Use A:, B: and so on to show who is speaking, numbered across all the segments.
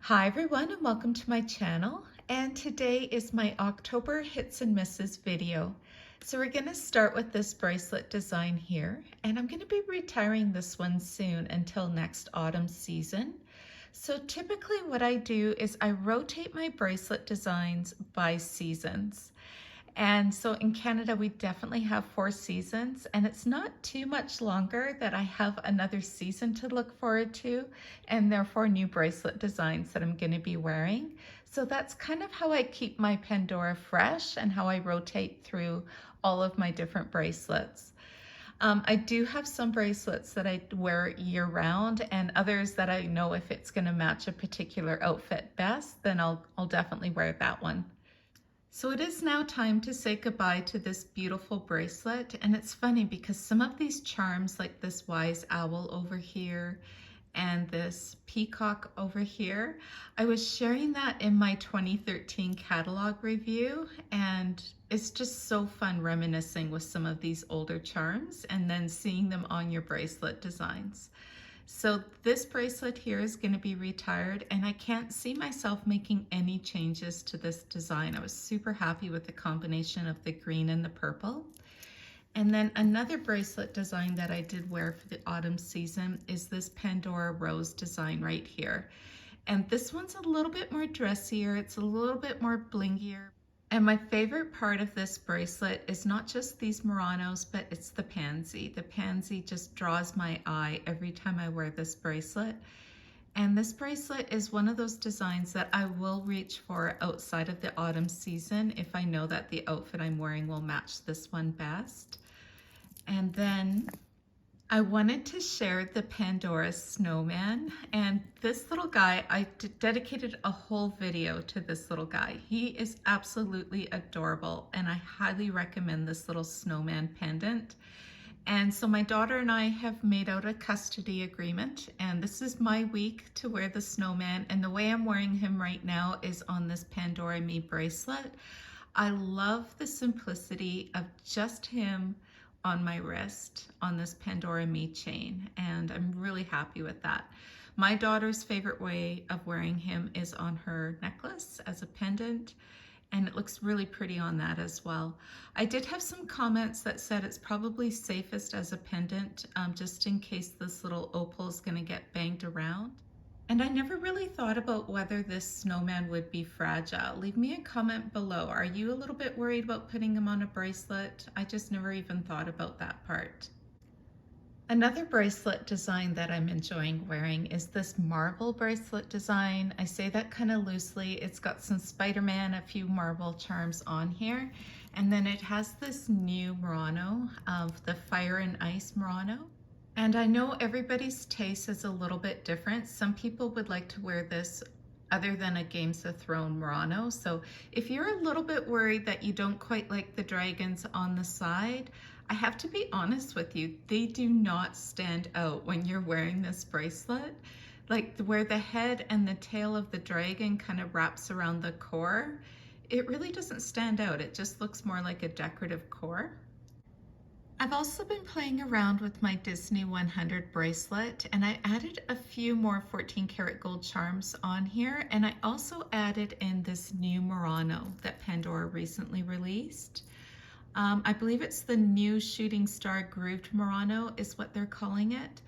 A: Hi everyone and welcome to my channel, and today is my October hits and misses video. So we're going to start with this bracelet design here, and I'm going to be retiring this one soon until next autumn season. So typically what I do is I rotate my bracelet designs by seasons. And so in Canada, we definitely have 4 seasons, and it's not too much longer that I have another season to look forward to, and therefore new bracelet designs that I'm going to be wearing. So that's kind of how I keep my Pandora fresh and how I rotate through all of my different bracelets. I do have some bracelets that I wear year round, and others that I know if it's going to match a particular outfit best, then I'll definitely wear that one. So it is now time to say goodbye to this beautiful bracelet, and it's funny because some of these charms, like this wise owl over here and this peacock over here, I was sharing that in my 2013 catalog review, and it's just so fun reminiscing with some of these older charms and then seeing them on your bracelet designs. So this bracelet here is going to be retired, and I can't see myself making any changes to this design. I was super happy with the combination of the green and the purple. And then another bracelet design that I did wear for the autumn season is this Pandora Rose design right here. And this one's a little bit more dressier, it's a little bit more blingier. And my favorite part of this bracelet is not just these Muranos, but it's the pansy. The pansy just draws my eye every time I wear this bracelet. And this bracelet is one of those designs that I will reach for outside of the autumn season if I know that the outfit I'm wearing will match this one best. And then I wanted to share the Pandora Snowman, and this little guy, I dedicated a whole video to this little guy. He is absolutely adorable, and I highly recommend this little snowman pendant. And so my daughter and I have made out a custody agreement, and this is my week to wear the snowman, and the way I'm wearing him right now is on this Pandora Me bracelet. I love the simplicity of just him on my wrist on this Pandora Me chain, and I'm really happy with that. My daughter's favorite way of wearing him is on her necklace as a pendant, and it looks really pretty on that as well. I did have some comments that said it's probably safest as a pendant, just in case this little opal is going to get banged around. And I never really thought about whether this snowman would be fragile. Leave me a comment below. Are you a little bit worried about putting him on a bracelet? I just never even thought about that part. Another bracelet design that I'm enjoying wearing is this marble bracelet design. I say that kind of loosely. It's got some Spider-Man, a few marble charms on here, and then it has this new Murano of the Fire and Ice Murano. And I know everybody's taste is a little bit different. Some people would like to wear this other than a Games of Thrones Murano. So if you're a little bit worried that you don't quite like the dragons on the side, I have to be honest with you, they do not stand out when you're wearing this bracelet. Like where the head and the tail of the dragon kind of wraps around the core, it really doesn't stand out. It just looks more like a decorative core. I've also been playing around with my Disney 100 bracelet, and I added a few more 14 karat gold charms on here, and I also added in this new Murano that Pandora recently released. I believe it's the new Shooting Star Grooved Murano is what they're calling it.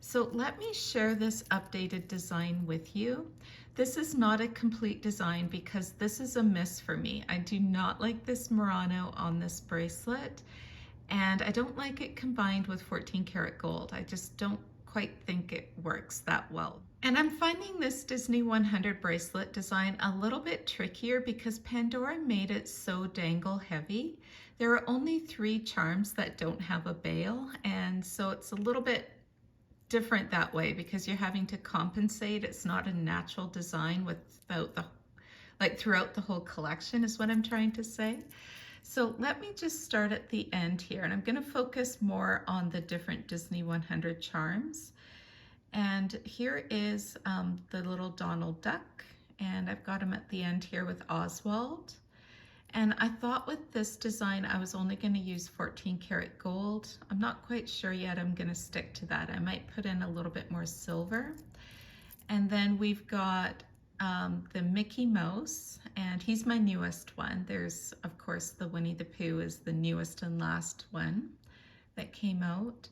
A: So let me share this updated design with you. This is not a complete design because this is a miss for me. I do not like this Murano on this bracelet, and I don't like it combined with 14 karat gold. I just don't quite think it works that well. And I'm finding this Disney 100 bracelet design a little bit trickier because Pandora made it so dangle heavy. There are only 3 charms that don't have a bail, and so it's a little bit different that way because you're having to compensate. It's not a natural design without the, like throughout the whole collection is what I'm trying to say. So let me just start at the end here, and I'm going to focus more on the different Disney 100 charms. And here is the little Donald Duck, and I've got him at the end here with Oswald. And I thought with this design I was only going to use 14 karat gold. I'm not quite sure yet. I'm going to stick to that. I might put in a little bit more silver. And then we've got the Mickey Mouse, and he's my newest one. There's, of course, the Winnie the Pooh is the newest and last one that came out.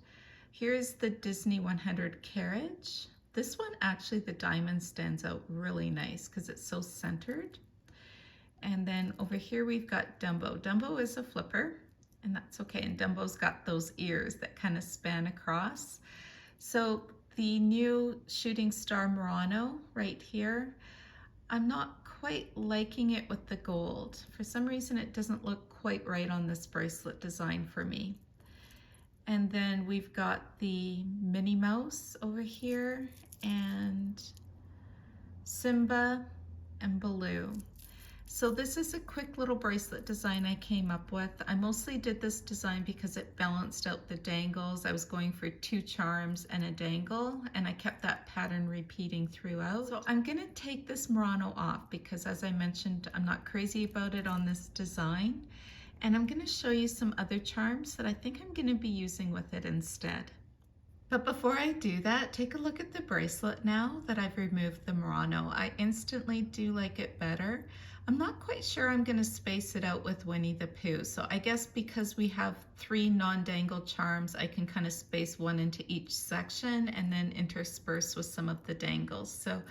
A: Here's the Disney 100 carriage. This one, actually, the diamond stands out really nice because it's so centered. And then over here we've got Dumbo. Dumbo is a flipper, and that's okay. And Dumbo's got those ears that kind of span across. So the new Shooting Star Murano right here, I'm not quite liking it with the gold. For some reason it doesn't look quite right on this bracelet design for me. And then we've got the Minnie Mouse over here, and Simba and Baloo. So this is a quick little bracelet design I came up with. I mostly did this design because it balanced out the dangles. I was going for 2 charms and a dangle, and I kept that pattern repeating throughout. So I'm gonna take this Murano off because, as I mentioned, I'm not crazy about it on this design. And I'm gonna show you some other charms that I think I'm gonna be using with it instead. But before I do that, take a look at the bracelet now that I've removed the Murano. I instantly do like it better. I'm not quite sure I'm gonna space it out with Winnie the Pooh. So I guess because we have 3 non-dangle charms, I can kind of space one into each section and then intersperse with some of the dangles. So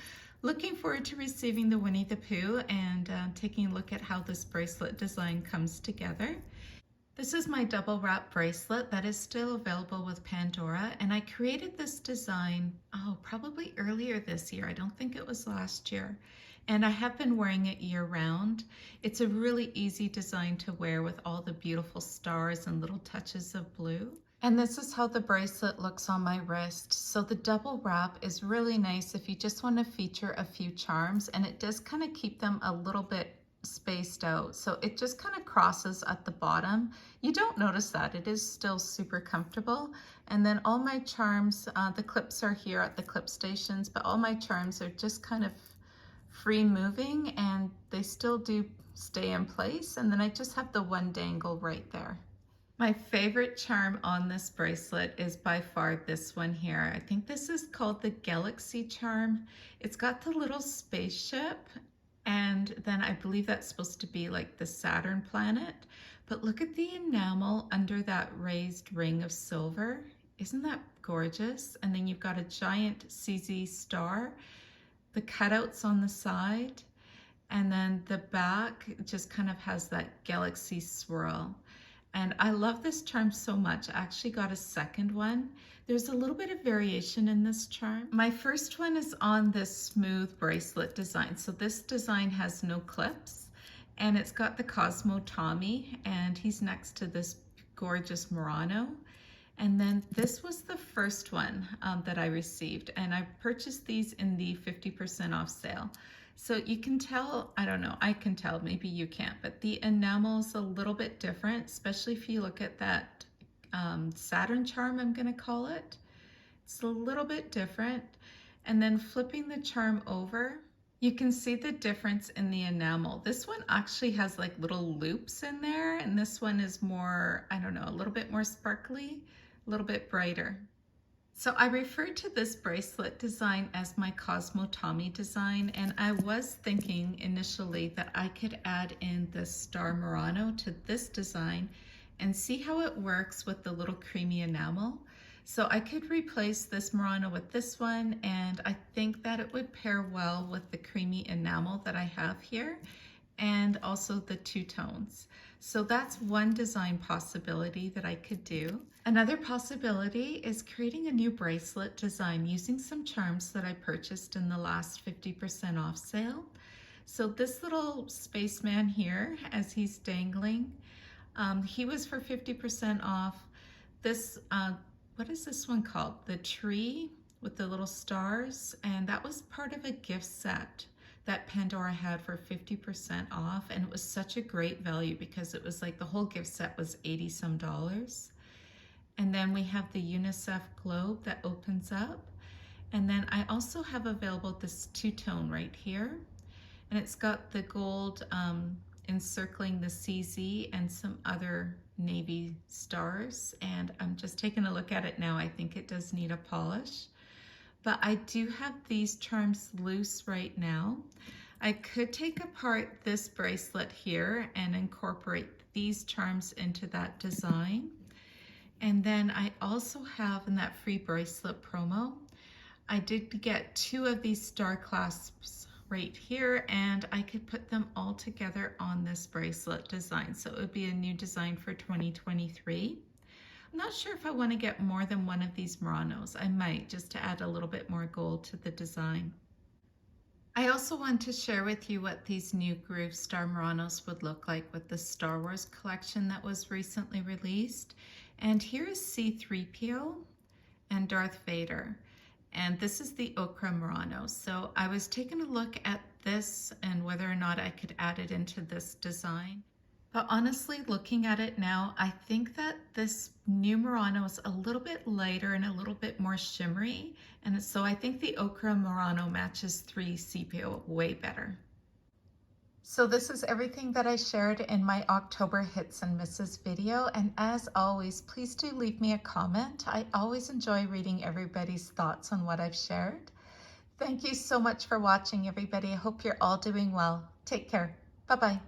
A: looking forward to receiving the Winnie the Pooh and taking a look at how this bracelet design comes together. This is my double wrap bracelet that is still available with Pandora, and I created this design, probably earlier this year. I don't think it was last year. And I have been wearing it year round. It's a really easy design to wear with all the beautiful stars and little touches of blue. And this is how the bracelet looks on my wrist. So the double wrap is really nice if you just want to feature a few charms, and it does kind of keep them a little bit spaced out. So it just kind of crosses at the bottom. You don't notice that. It is still super comfortable. And then all my charms, the clips are here at the clip stations, but all my charms are just kind of free moving and they still do stay in place. And then I just have the one dangle right there. My favorite charm on this bracelet is by far this one here. I think this is called the Galaxy charm. It's got the little spaceship, and then I believe that's supposed to be like the Saturn planet. But look at the enamel under that raised ring of silver. Isn't that gorgeous? And then you've got a giant CZ star, the cutouts on the side, and then the back just kind of has that galaxy swirl. And I love this charm so much. I actually got a second one. There's a little bit of variation in this charm. My first one is on this smooth bracelet design. So this design has no clips, and it's got the Cosmo Tommy, and he's next to this gorgeous Murano. And then this was the first one that I received, and I purchased these in the 50% off sale. So you can tell, I don't know, I can tell, maybe you can't, but the enamel is a little bit different, especially if you look at that Saturn charm, I'm gonna call it. It's a little bit different. And then flipping the charm over, you can see the difference in the enamel. This one actually has like little loops in there, and this one is more, I don't know, a little bit more sparkly, a little bit brighter. So I referred to this bracelet design as my Cosmo Tommy design, and I was thinking initially that I could add in the Star Murano to this design and see how it works with the little creamy enamel. So I could replace this Murano with this one, and I think that it would pair well with the creamy enamel that I have here, and also the two tones. So that's one design possibility that I could do. Another possibility is creating a new bracelet design using some charms that I purchased in the last 50% off sale. So this little spaceman here, as he's dangling, he was for 50% off. This, what is this one called? The tree with the little stars, and that was part of a gift set that Pandora had for 50% off, and it was such a great value because it was like the whole gift set was $80 some. And then we have the UNICEF globe that opens up, and then I also have available this two-tone right here, and it's got the gold encircling the CZ and some other navy stars, and I'm just taking a look at it now. I think it does need a polish. but I do have these charms loose right now. I could take apart this bracelet here and incorporate these charms into that design. And then I also have in that free bracelet promo, I did get 2 of these star clasps right here, and I could put them all together on this bracelet design. So it would be a new design for 2023. I'm not sure if I want to get more than one of these Muranos. I might, just to add a little bit more gold to the design. I also want to share with you what these new Groove Starmoros would look like with the Star Wars collection that was recently released. And here is C-3PO and Darth Vader. And this is the Ochre Murano. So I was taking a look at this and whether or not I could add it into this design. But honestly, looking at it now, I think that this new Murano is a little bit lighter and a little bit more shimmery. And so I think the Ochre Murano matches 3CPO way better. So this is everything that I shared in my October Hits and Misses video. And as always, please do leave me a comment. I always enjoy reading everybody's thoughts on what I've shared. Thank you so much for watching, everybody. I hope you're all doing well. Take care. Bye-bye.